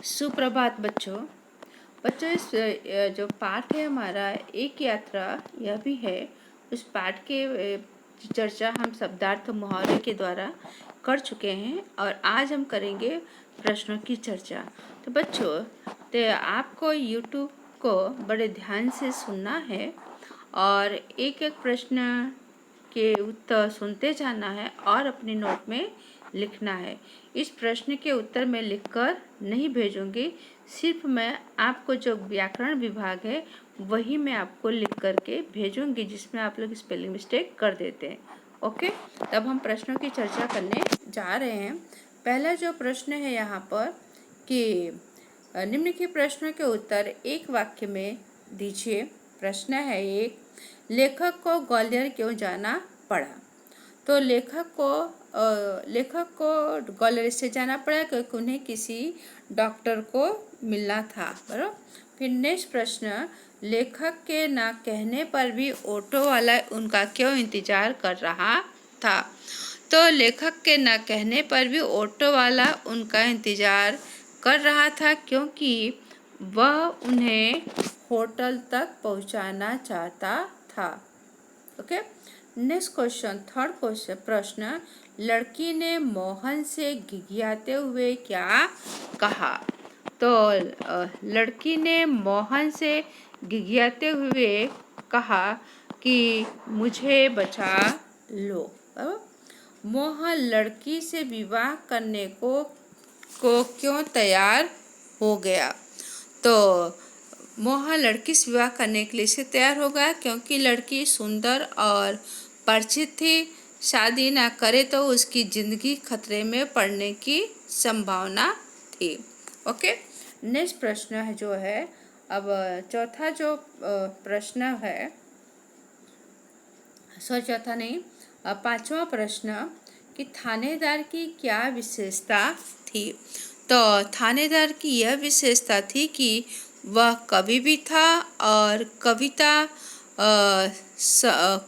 सुप्रभात बच्चों। इस जो पाठ है हमारा एक यात्रा यह भी है। उस पाठ के चर्चा हम शब्दार्थ मुहावरे के द्वारा कर चुके हैं और आज हम करेंगे प्रश्नों की चर्चा। तो बच्चों, तो आपको YouTube को बड़े ध्यान से सुनना है और एक एक प्रश्न के उत्तर सुनते जाना है और अपनी नोट में लिखना है। इस प्रश्न के उत्तर मैं लिखकर नहीं भेजूंगी, सिर्फ मैं आपको जो व्याकरण विभाग है वही मैं आपको लिख करके भेजूंगी, जिसमें आप लोग स्पेलिंग मिस्टेक कर देते हैं। ओके, तब हम प्रश्नों की चर्चा करने जा रहे हैं। पहला जो प्रश्न है यहाँ पर कि निम्नलिखित प्रश्नों के उत्तर एक वाक्य में दीजिए। प्रश्न है एक, लेखक को ग्वालियर क्यों जाना पड़ा? तो लेखक को ग्वालियर से जाना पड़ा क्योंकि उन्हें किसी डॉक्टर को मिलना था, बराबर। फिर नेक्स्ट प्रश्न, लेखक के ना कहने पर भी ऑटो वाला उनका क्यों इंतजार कर रहा था? तो लेखक के ना कहने पर भी ऑटो वाला उनका इंतजार कर रहा था क्योंकि वह उन्हें होटल तक पहुंचाना चाहता था। Okay, next question, third question प्रश्न, लड़की ने मोहन से घिघियाते हुए क्या कहा? तो लड़की ने मोहन से घिघियाते हुए कहा कि मुझे बचा लो। मोहन लड़की से विवाह करने को क्यों तैयार हो गया? तो मोहन लड़की से विवाह करने के लिए से तैयार हो गया क्योंकि लड़की सुंदर और परिचित थी। शादी ना करे तो उसकी जिंदगी खतरे में पड़ने की संभावना थी। ओके, नेक्स्ट प्रश्न है जो है, अब चौथा जो प्रश्न है, चौथा नहीं, पांचवा प्रश्न कि थानेदार की क्या विशेषता थी? तो थानेदार की यह विशेषता थी कि वह कवि भी था और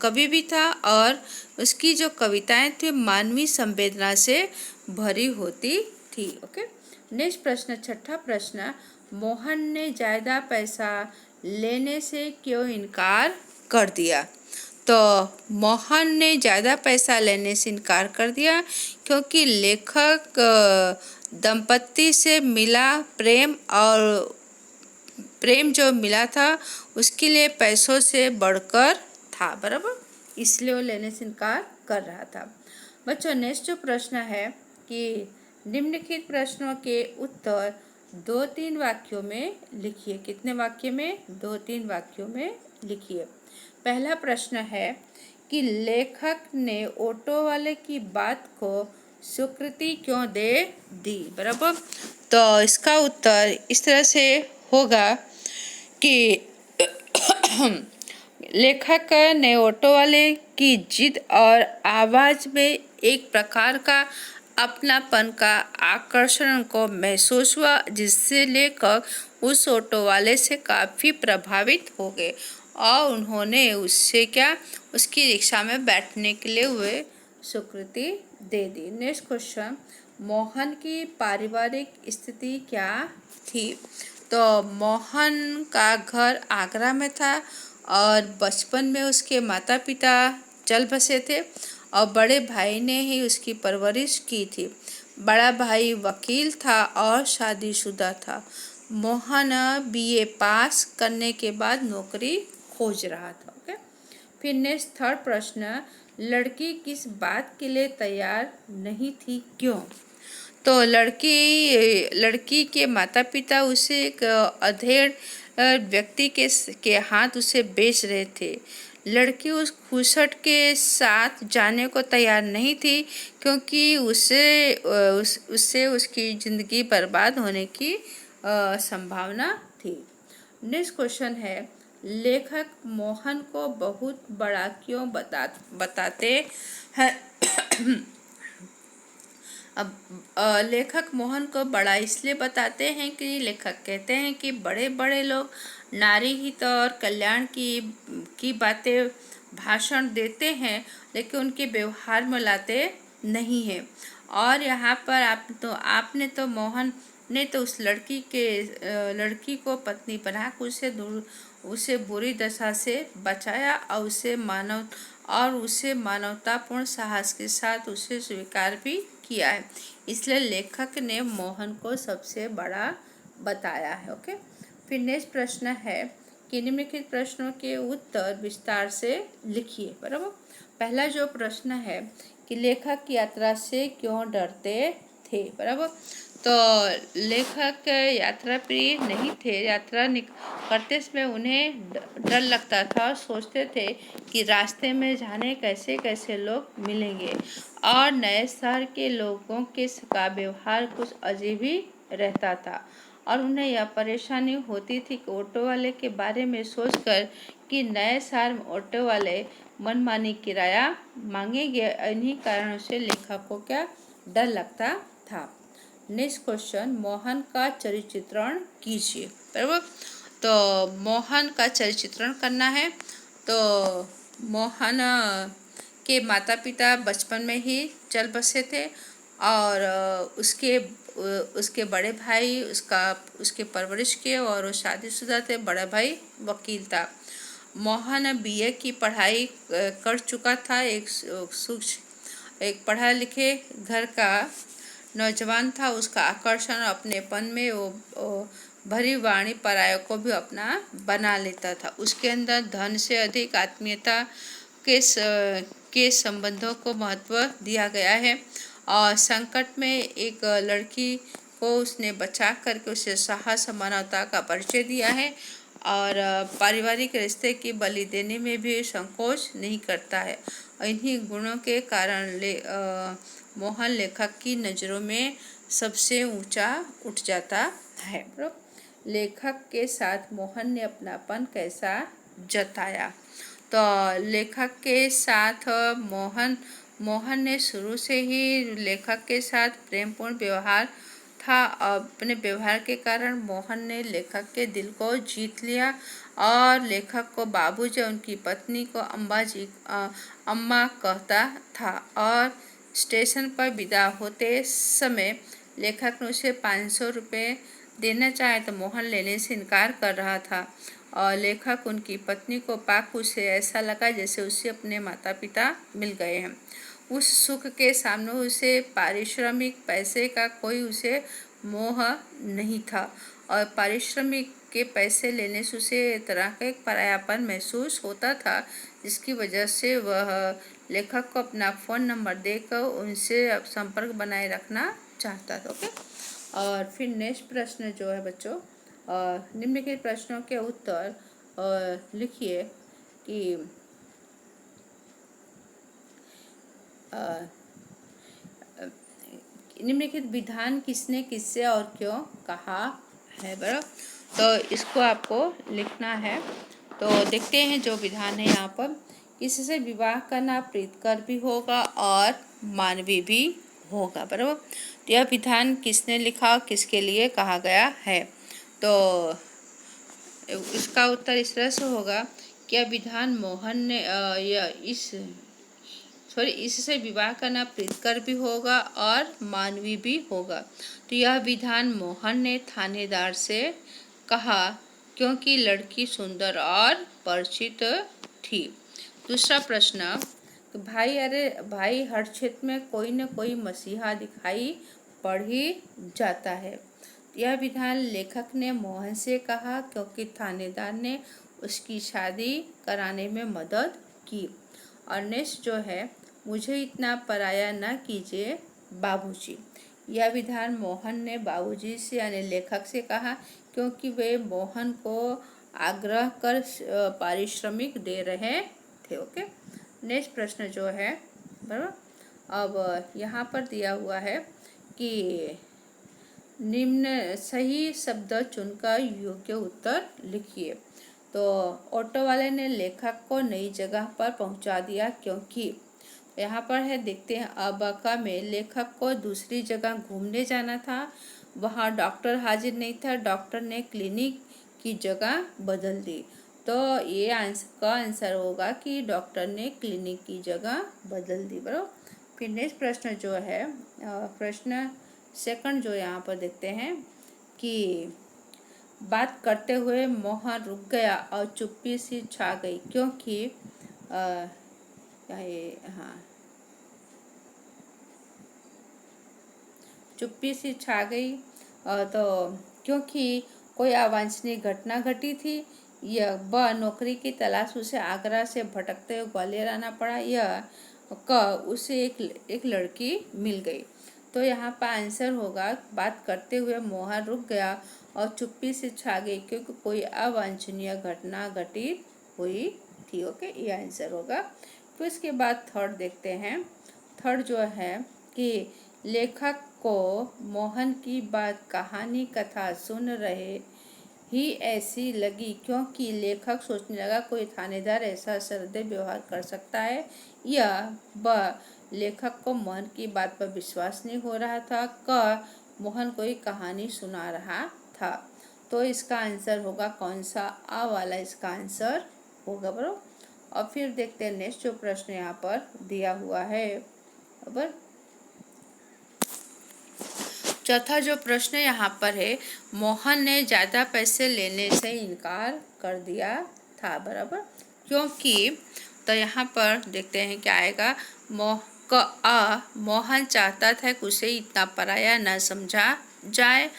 कवि भी था और उसकी जो कविताएं थी मानवीय संवेदना से भरी होती थी। ओके, नेक्स्ट प्रश्न, छठा प्रश्न, मोहन ने ज़्यादा पैसा लेने से क्यों इनकार कर दिया? तो मोहन ने ज़्यादा पैसा लेने से इनकार कर दिया क्योंकि लेखक दंपत्ति से मिला प्रेम जो मिला था उसके लिए पैसों से बढ़कर था, बराबर, इसलिए वो लेने से इनकार कर रहा था। बच्चों, नेक्स्ट जो प्रश्न है कि निम्नलिखित प्रश्नों के उत्तर 2-3 वाक्यों में लिखिए। कितने वाक्य में? 2-3 वाक्यों में लिखिए। पहला प्रश्न है कि लेखक ने ऑटो वाले की बात को स्वीकृति क्यों दे दी, बराबर। तो इसका उत्तर इस तरह से होगा कि लेखक ने ऑटो वाले की जिद और आवाज़ में एक प्रकार का अपनापन का आकर्षण को महसूस हुआ, जिससे लेखक उस ऑटो वाले से काफ़ी प्रभावित हो गए और उन्होंने उसकी रिक्शा में बैठने के लिए हुए स्वीकृति दे दी। नेक्स्ट क्वेश्चन, मोहन की पारिवारिक स्थिति क्या थी? तो मोहन का घर आगरा में था और बचपन में उसके माता पिता चल बसे थे और बड़े भाई ने ही उसकी परवरिश की थी। बड़ा भाई वकील था और शादीशुदा था। मोहन BA पास करने के बाद नौकरी खोज रहा था। ओके, फिर नेक्स्ट थर्ड प्रश्न, लड़की किस बात के लिए तैयार नहीं थी, क्यों? तो लड़की के माता पिता उसे एक अधेड़ व्यक्ति के हाथ उसे बेच रहे थे। लड़की उस खुसट के साथ जाने को तैयार नहीं थी क्योंकि उससे उसकी ज़िंदगी बर्बाद होने की संभावना थी। नेक्स्ट क्वेश्चन है, लेखक मोहन को बहुत बड़ा क्यों बताते हैं? अब लेखक मोहन को बड़ा इसलिए बताते हैं कि लेखक कहते हैं कि बड़े बड़े लोग नारी हित और कल्याण की बातें भाषण देते हैं लेकिन उनके व्यवहार में लाते नहीं हैं। और यहाँ पर आपने तो मोहन नहीं तो उस लड़की को पत्नी बनाकर उसे बुरी दशा से बचाया और उसे मानवतापूर्ण साहस के साथ उसे स्वीकार भी किया है। इसलिए लेखक ने मोहन को सबसे बड़ा बताया है। ओके, फिर नेक्स्ट प्रश्न है कि निम्नलिखित प्रश्नों के उत्तर विस्तार से लिखिए। बराबर, पहला जो प्रश्न है कि लेखक यात्रा से क्यों डरते थे। बराबर, तो लेखक यात्रा प्रिय नहीं थे। करते समय उन्हें डर लगता था और सोचते थे कि रास्ते में जाने कैसे कैसे लोग मिलेंगे और नए शहर के लोगों के का व्यवहार कुछ अजीब ही रहता था और उन्हें यह परेशानी होती थी कि ऑटो वाले के बारे में सोचकर कि नए शहर में ऑटो वाले मनमानी किराया मांगेंगे। इन्हीं कारणों से लेखक को क्या डर लगता था। नेक्स्ट क्वेश्चन, मोहन का चरित्रण कीजिए। बराबर, तो मोहन का चरित्रण करना है। तो मोहन के माता पिता बचपन में ही चल बसे थे और उसके बड़े भाई उसके परवरिश के और वो शादीशुदा थे। बड़ा भाई वकील था। मोहन बीए की पढ़ाई कर चुका था। एक पढ़ा लिखे घर का नौजवान था। उसका आकर्षण अपनेपन में वो भरी वाणी परायों को भी अपना बना लेता था। उसके अंदर धन से अधिक आत्मीयता के संबंधों को महत्व दिया गया है और संकट में एक लड़की को उसने बचा करके उसे साहस मानवता का परिचय दिया है और पारिवारिक रिश्ते की बलि देने में भी संकोच नहीं करता है। इन्हीं गुणों के कारण मोहन लेखक की नज़रों में सबसे ऊंचा उठ जाता है। लेखक के साथ मोहन ने अपनापन कैसा जताया। तो लेखक के साथ मोहन ने शुरू से ही लेखक के साथ प्रेमपूर्ण व्यवहार था। अपने व्यवहार के कारण मोहन ने लेखक के दिल को जीत लिया और लेखक को बाबूजी उनकी पत्नी को अम्मा कहता था और स्टेशन पर विदा होते समय लेखक ने उसे 500 रुपये देना चाहे तो मोहन लेने से इनकार कर रहा था और लेखक उनकी पत्नी को पाकर उसे ऐसा लगा जैसे उसे अपने माता पिता मिल गए हैं। उस सुख के सामने उसे पारिश्रमिक पैसे का कोई उसे मोह नहीं था और पारिश्रमिक के पैसे लेने से उसे तरह का एक परायापन महसूस होता था, जिसकी वजह से वह लेखक को अपना फ़ोन नंबर देकर उनसे संपर्क बनाए रखना चाहता था। ओके, और फिर नेक्स्ट प्रश्न जो है बच्चों, निम्नलिखित प्रश्नों के उत्तर लिखिए कि निम्नलिखित विधान किसने किससे और क्यों कहा है। बराबर, तो इसको आपको लिखना है। तो देखते हैं जो विधान है यहाँ पर, किसी से विवाह करना प्रीतकर भी होगा और मानवीय भी होगा। बराबर, तो यह विधान किसने लिखा और किसके लिए कहा गया है। तो इसका उत्तर इस तरह से होगा कि यह विधान मोहन ने इससे विवाह करना प्रीतकर भी होगा और मानवीय भी होगा। तो यह विधान मोहन ने थानेदार से कहा क्योंकि लड़की सुंदर और परिचित थी। दूसरा प्रश्न, भाई हर क्षेत्र में कोई न कोई मसीहा दिखाई पड़ ही जाता है। यह विधान लेखक ने मोहन से कहा क्योंकि थानेदार ने उसकी शादी कराने में मदद की। और नेक्स्ट जो है, मुझे इतना पराया न कीजिए बाबूजी। यह विधान मोहन ने बाबूजी से यानी लेखक से कहा क्योंकि वे मोहन को आग्रह कर पारिश्रमिक दे रहे थे। ओके, नेक्स्ट प्रश्न जो है बराबर, अब यहाँ पर दिया हुआ है कि निम्न सही शब्द चुनकर योग्य उत्तर लिखिए। तो ऑटो वाले ने लेखक को नई जगह पर पहुंचा दिया क्योंकि यहाँ पर है, देखते हैं, अबाका में लेखक को दूसरी जगह घूमने जाना था। वहाँ डॉक्टर हाजिर नहीं था। डॉक्टर ने क्लिनिक की जगह बदल दी। तो ये आंसर होगा कि डॉक्टर ने क्लिनिक की जगह बदल दी। बराबर, फिर नेक्स्ट प्रश्न जो है, प्रश्न सेकंड जो यहाँ पर देखते हैं कि बात करते हुए मोहन रुक गया और चुप्पी सी छा गई, क्योंकि हाँ, चुप्पी सी छा गई। तो क्योंकि कोई अवांछनीय घटना घटी थी। यह नौकरी की तलाश उसे आगरा से भटकते हुए ग्वालियर आना पड़ा। यह उसे एक लड़की मिल गई। तो यहाँ पर आंसर होगा, बात करते हुए मोहन रुक गया और चुप्पी से छा गई, क्योंकि कोई अवांछनीय घटना घटित हुई थी। ओके, ये आंसर होगा। फिर इसके बाद थर्ड देखते हैं। थर्ड जो है कि लेखक को मोहन की बात कहानी कथा सुन रहे ही ऐसी लगी, क्योंकि लेखक सोचने लगा कोई थानेदार ऐसा सहृदय व्यवहार कर सकता है। यह लेखक को मोहन की बात पर विश्वास नहीं हो रहा था। मोहन कोई कहानी सुना रहा था। तो इसका आंसर होगा कौन सा? आ वाला इसका आंसर होगा बराबर। और फिर देखते हैं नेक्स्ट जो प्रश्न यहाँ पर दिया हुआ है बराबर। चौथा जो प्रश्न यहाँ पर है, मोहन ने ज़्यादा पैसे लेने से इनकार कर दिया था बराबर, क्योंकि तो यहाँ पर देखते हैं क्या आएगा। मोहन चाहता था कि उसे इतना पराया न समझा जाए।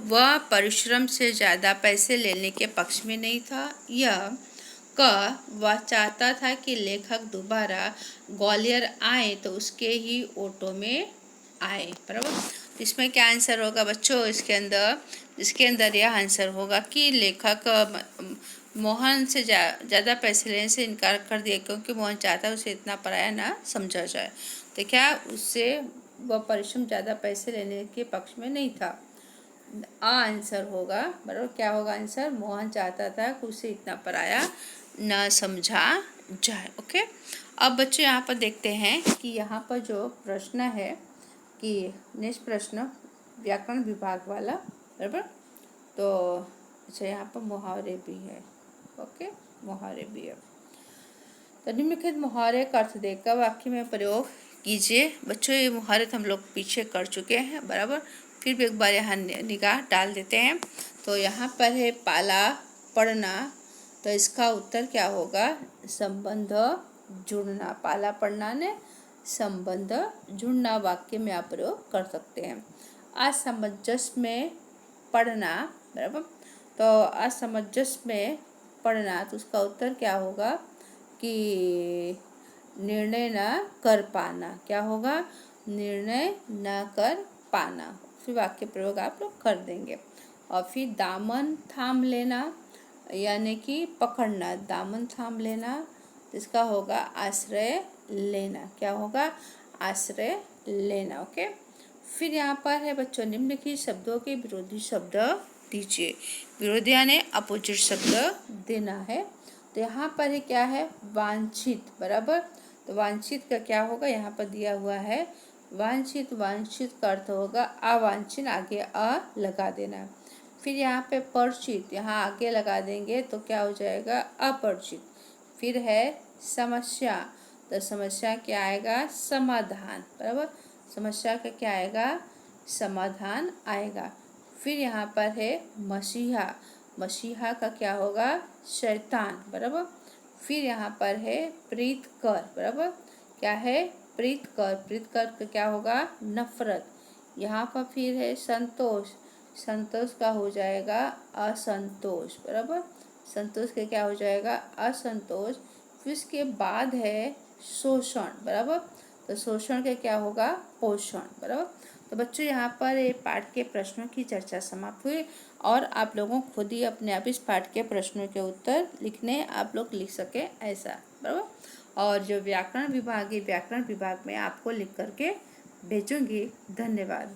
वह परिश्रम से ज़्यादा पैसे लेने के पक्ष में नहीं था। यह वह चाहता था कि लेखक दोबारा ग्वालियर आए तो उसके ही ऑटो में आए बराबर। इसमें क्या आंसर होगा बच्चों? इसके अंदर यह आंसर होगा कि लेखक मोहन से ज़्यादा पैसे लेने से इनकार कर दिया, क्योंकि मोहन चाहता उसे इतना पराया ना समझा जाए। तो क्या उससे वह परिश्रम ज़्यादा पैसे लेने के पक्ष में नहीं था। आंसर होगा बराबर। क्या होगा आंसर? मोहन चाहता था कि उसे इतना पराया न समझा जाए। ओके, अब बच्चों यहाँ पर देखते हैं कि यहाँ पर जो प्रश्न है कि नेक्स्ट प्रश्न व्याकरण विभाग वाला बराबर। तो अच्छा, यहाँ पर मुहावरे भी है। ओके, मुहावरे भी है। तो निम्नलिखित मुहावरे का अर्थ देकर वाक्य में प्रयोग कीजिए। बच्चों ये मुहावरे तो हम लोग पीछे कर चुके हैं बराबर, फिर भी एक बार यहाँ निगाह डाल देते हैं। तो यहाँ पर है पाला पड़ना, तो इसका उत्तर क्या होगा? संबंध जुड़ना। पाला पड़ना ने संबंध जुड़ना वाक्य में आप प्रयोग कर सकते हैं। असमंजस में पढ़ना बराबर, तो असमंजस में पढ़ना, तो उसका उत्तर क्या होगा कि निर्णय न कर पाना। क्या होगा? निर्णय न कर पाना। फिर वाक्य प्रयोग आप लोग कर देंगे। और फिर दामन थाम लेना यानी कि पकड़ना, दामन थाम लेना, इसका होगा आश्रय लेना। क्या होगा? आश्रय लेना। ओके, फिर यहाँ पर है बच्चों निम्नलिखित शब्दों के विरोधी शब्द दीजिए। विरोधी यानी अपोजिट शब्द देना है। तो यहाँ पर है क्या है? वांछित बराबर। तो वांछित का क्या होगा? यहाँ पर दिया हुआ है वांछित। वांछित का अर्थ होगा अवांछित, आगे अ लगा देना। फिर यहाँ पे परिचित, यहाँ आगे लगा देंगे तो क्या हो जाएगा? अपरिचित। फिर है समस्या, तो समस्या क्या आएगा? समाधान बराबर। समस्या का क्या आएगा? समाधान आएगा। फिर यहाँ पर है मसीहा, मसीहा का क्या होगा? शैतान बराबर। फिर यहाँ पर है प्रीत कर बराबर। क्या है? प्रीत कर। प्रीत कर का क्या होगा? नफरत। यहाँ पर फिर है संतोष, संतोष का हो जाएगा असंतोष बराबर। संतोष का क्या हो जाएगा? असंतोष। फिर इसके बाद है शोषण बराबर, तो शोषण का क्या होगा? पोषण बराबर। तो बच्चों यहाँ पर ये पाठ के प्रश्नों की चर्चा समाप्त हुई और आप लोगों खुद ही अपने आप इस पाठ के प्रश्नों के उत्तर लिखने आप लोग लिख सके ऐसा बराबर। और जो व्याकरण विभाग है, व्याकरण विभाग में आपको लिख करके भेजूंगी। धन्यवाद।